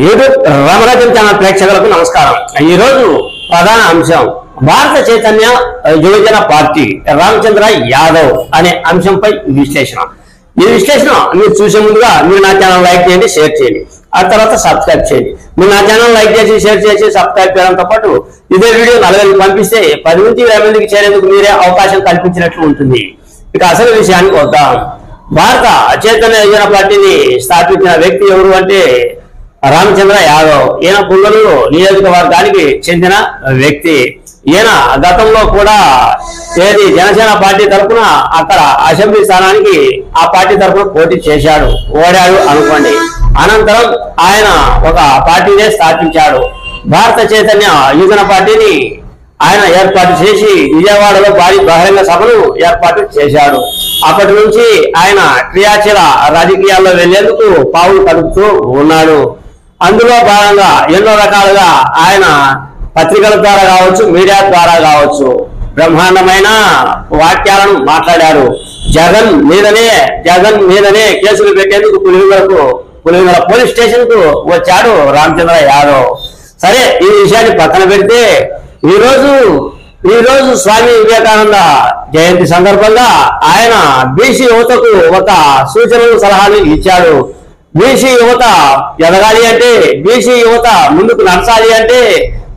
YouTube రామరాజ్యం channel ప్రేక్షకులకు నమస్కారం. ఈ రోజు ప్రధాన అంశం భారత చైతన్య యువజన పార్టీ రామచంద్ర యాదవ్ అనే అంశంపై విశ్లేషణ. ఈ విశ్లేషణ మీరు చూసే ముందుగా మీరు నా ఛానల్ లైక్ చేయండి, షేర్ చేయండి, ఆ తర్వాత సబ్స్క్రైబ్ చేయండి. మీరు నా ఛానల్ లైక్ చేసి షేర్ చేసి సబ్స్క్రైబ్ చేయడంతో పాటు ఇదే వీడియో 40 పంపిస్తే 10 నుంచి 20 మందికి చేరేందుకు మీరే అవకాశం కల్పించినట్లు ఉంటుంది. ఇక అసలు విషయానికి వద్దాం. భారత చైతన్య యువజన పార్టీని స్థాపించిన వ్యక్తి ఎవరు అంటే రామచంద్ర యాదవ్. ఈయన పుంగనూరు నియోజకవర్గానికి చెందిన వ్యక్తి. ఈయన గతంలో కూడా జనసేన పార్టీ తరఫున అక్కడ అసెంబ్లీ స్థానానికి ఆ పార్టీ తరఫున పోటీ చేశాడు, ఓడాడు అనుకోండి. అనంతరం ఆయన ఒక పార్టీనే స్థాపించాడు. భారత చైతన్య యువజన పార్టీని ఆయన ఏర్పాటు చేసి విజయవాడలో భారీ బహిరంగ సభను ఏర్పాటు చేశాడు. అప్పటి నుంచి ఆయన క్రియాశీల రాజకీయాల్లో వెళ్లేందుకు పావులు కలుపుతూ ఉన్నాడు. అందులో భాగంగా ఎన్నో రకాలుగా ఆయన పత్రికల ద్వారా కావచ్చు, మీడియా ద్వారా కావచ్చు బ్రహ్మాండమైన వాక్యాలను మాట్లాడారు. జగన్ మీదనే కేసులు పెట్టేందుకు పులివెందుల పోలీస్ స్టేషన్ కు వచ్చాడు రామచంద్ర యాదవ్. సరే, ఈ విషయాన్ని పక్కన పెడితే ఈ రోజు స్వామి వివేకానంద జయంతి సందర్భంగా ఆయన బీసీ యువతకు ఒక సూచనలు సలహాలు ఇచ్చాడు. బీసీ యువత ఎదగాలి అంటే, బీసీ యువత ముందుకు నడచాలి అంటే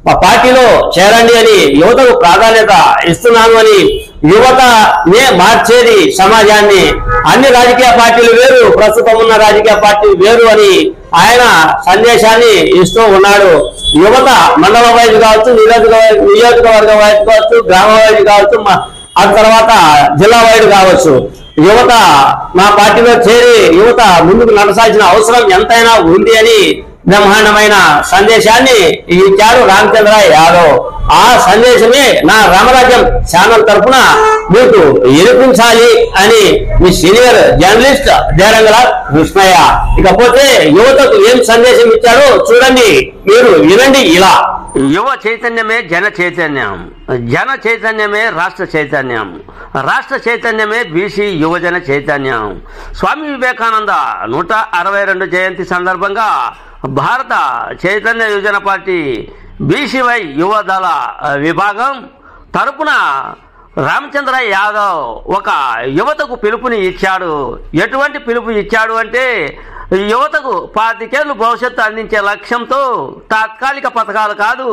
మా పార్టీలో చేరండి అని యువతకు ప్రాధాన్యత ఇస్తున్నాను అని, యువతనే మార్చేది సమాజాన్ని, అన్ని రాజకీయ పార్టీలు వేరు, ప్రస్తుతం ఉన్న రాజకీయ పార్టీ వేరు అని ఆయన సందేశాన్ని ఇస్తూ ఉన్నాడు. యువత మండల వైజ్ కావచ్చు, నియోజకవర్గ వైజ్ కావచ్చు, గ్రామ వైజ్ కావచ్చు, ఆ తర్వాత జిల్లా వైడ్ కావచ్చు, యువత మా పార్టీలో చేరి యువత ముందుకు నడచాల్సిన అవసరం ఎంతైనా ఉంది అని బ్రహ్మాండమైన సందేశాన్ని ఇచ్చాడు రామచంద్ర యాదవ్. ఆ సందేశమే నా రామరాజ్యం ఛానల్ తరఫున మీకు వినిపించాలి అని మీ సీనియర్ జర్నలిస్ట్ దేరంగల కృష్ణయ్య. ఇకపోతే యువతకు ఏం సందేశం ఇచ్చాడో చూడండి, మీరు వినండి. ఇలా యువ చైతన్యమే జన చైతన్యం, జన చైతన్యమే రాష్ట్ర చైతన్యం, రాష్ట్ర చైతన్యమే బీసీ యువజన చైతన్యం. స్వామి వివేకానంద 162 జయంతి సందర్భంగా భారత చైతన్య యువజన పార్టీ బీసీవై యువదళ విభాగం తరపున రామచంద్ర యాదవ్ ఒక యువతకు పిలుపుని ఇచ్చాడు. ఎటువంటి పిలుపు ఇచ్చాడు అంటే, యువతకు 25 ఏళ్లు భవిష్యత్తు అందించే లక్ష్యంతో తాత్కాలిక పథకాలు కాదు,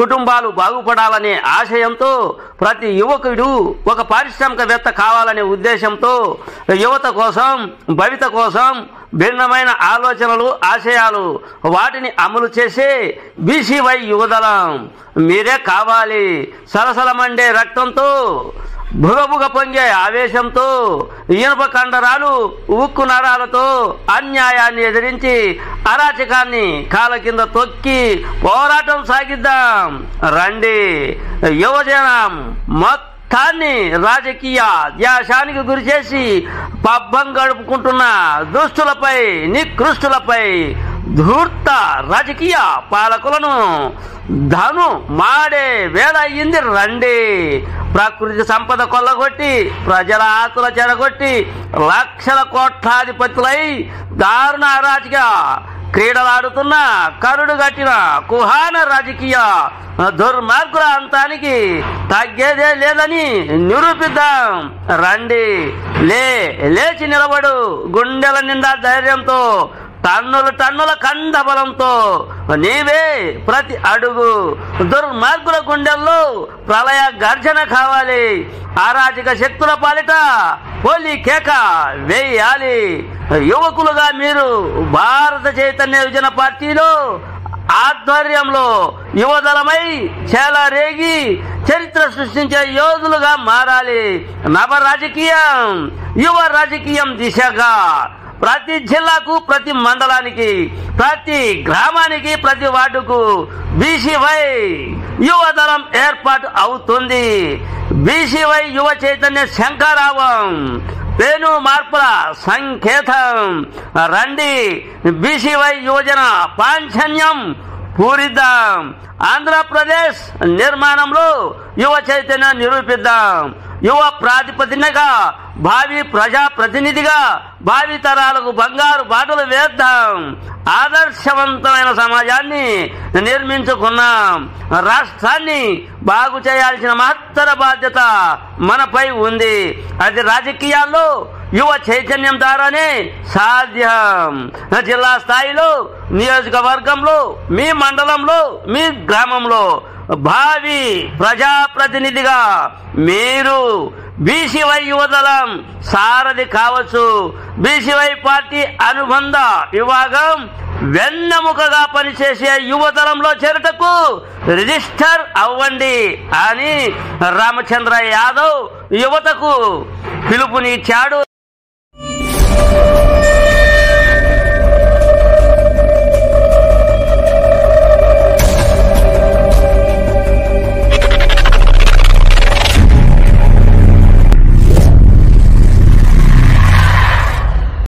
కుటుంబాలు బాగుపడాలనే ఆశయంతో ప్రతి యువకుడు ఒక పారిశ్రామికవేత్త కావాలనే ఉద్దేశంతో యువత కోసం, భవిత కోసం భిన్నమైన ఆలోచనలు, ఆశయాలు వాటిని అమలు చేసే బీసీవై యువదళం మీరే కావాలి. సలసలమండే రక్తంతో, భుగభుగ పొంగే ఆవేశంతో, ఇనుప కండరాలు, ఉక్కు నరాలతో అన్యాయాన్ని ఎదిరించి అరాచకాన్ని కాల కింద తొక్కి పోరాటం సాగిద్దాం రండి. యువజనం మొత్తాన్ని రాజకీయ ధ్యాసానికి గురి చేసి పబ్బం గడుపుకుంటున్న దుష్టులపై, నికృష్టులపై, ధూర్త రాజకీయ పాలకులను ధను మాడే వేళ అయ్యింది రండి. ప్రకృతి సంపద కొల్లగొట్టి, ప్రజల ఆకుల చెడగొట్టి, లక్షల కోట్లాధిపతులై దారుణ అరాజకీయ క్రీడలాడుతున్న, కరుడు గట్టిన కుహాన రాజకీయ దుర్మార్గుల అంతానికి తగ్గేదే లేదని నిరూపిద్దాం రండి. లేచి నిలబడు, గుండెల నిండా ధైర్యంతో, టన్నుల కండబలంతో నీవే ప్రతి అడుగు. దుర్మార్గుల గుండెల్లో ప్రళయ గర్జన కావాలి. అరాజక శక్తుల పాలిట పోలి కేక వేయాలి. యువకులుగా మీరు భారత చైతన్య యువజన పార్టీలో ఆధ్వర్యంలో యువదళమై చేలరేగి చరిత్ర సృష్టించే యోధులుగా మారాలి. నవ రాజకీయం, యువ రాజకీయం దిశగా ప్రతి జిల్లాకు, ప్రతి మండలానికి, ప్రతి గ్రామానికి, ప్రతి వార్డుకు బీసీవై యువదళం ఏర్పాటు అవుతుంది. బీసీవై యువ చైతన్య శంఖారావం, పేను మార్పుల సంకేతం రండి. బీసీవై యువజన పాంఛన్యం పూరిద్దాం. ఆంధ్రప్రదేశ్ నిర్మాణంలో యువ చైతన్యం నిరూపిద్దాం. యువ ప్రాతిపదికగా భావి ప్రజాప్రతినిధిగా భావి తరాలకు బంగారు బాటలు వేద్దాం. ఆదర్శవంతమైన సమాజాన్ని నిర్మించుకున్నాం. రాష్ట్రాన్ని బాగు చేయాల్సిన మహత్తర బాధ్యత మనపై ఉంది. అది రాజకీయాల్లో యువ చైతన్యం ద్వారానే సాధ్యం. జిల్లా స్థాయిలో, నియోజకవర్గంలో, మీ మండలంలో, మీ గ్రామంలో భావి ప్రజాప్రతినిధిగా మీరు బీసీవై యువదళం సారథి కావచ్చు. బీసీవై పార్టీ అనుబంధ విభాగం వెన్నెముకగా పనిచేసే యువతరంలో చేరుటకు రిజిస్టర్ అవ్వండి అని రామచంద్ర యాదవ్ యువతకు పిలుపునిచ్చాడు.